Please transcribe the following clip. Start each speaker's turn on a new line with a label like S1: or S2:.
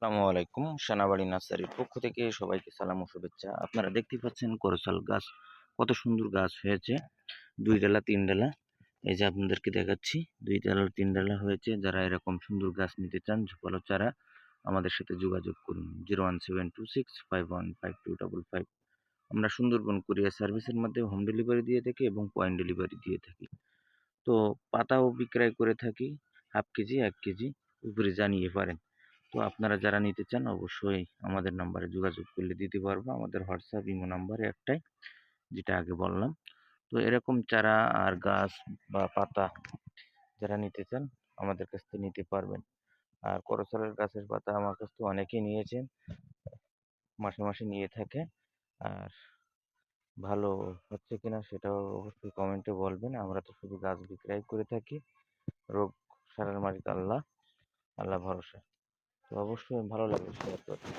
S1: আসসালামু আলাইকুম। সেনাবাড়ি নার্সারির পক্ষ থেকে সবাইকে সালাম ও শুভেচ্ছা। আপনারা দেখতেই পাচ্ছেন করচাল গাছ কত সুন্দর গাছ হয়েছে। ২ ডালা ৩ ডালা। এই যে আপনাদেরকে দেখাচ্ছি ২ ডালা ৩ ডালা হয়েছে। যারা এরকম সুন্দর গাছ নিতে চান ঝোপালো চারা আমাদের সাথে যোগাযোগ করুন 01726515255। আমরা সুন্দরবন কুরিয়ার সার্ভিসের মাধ্যমে হোম ডেলিভারি দিয়ে থাকি এবং পয়েন্ট ডেলিভারি দিয়ে থাকি। তো পাতাও বিক্রয় করে থাকি, হাফ কেজি ১ কেজি উপরে জানিয়ে পারেন। তো আপনারা যারা নিতে চান অবশ্যই আমাদের নাম্বারে যোগাযোগ করলে দিতে পারবো। আমাদের হোয়াটসঅ্যাপ, ইমো নাম্বার একটাই, যেটা আগে বললাম। তো এরকম চারা আর গাছ বা পাতা যারা নিতে চান আমাদের কাছ থেকে নিতে পারবেন। আর করচলার গাছের পাতা আমার কাছ থেকে অনেকেই নিয়েছেন, মাসে মাসে নিয়ে থাকে। আর ভালো হচ্ছে কিনা সেটাও অবশ্যই কমেন্টে বলবেন। আমরা তো শুধু গাছ বিক্রয় করে থাকি। রোগ সারার মালিক আল্লাহ, আল্লাহ ভরসা। তো অবশ্যই ভালো লাগবে শেয়ার করতে।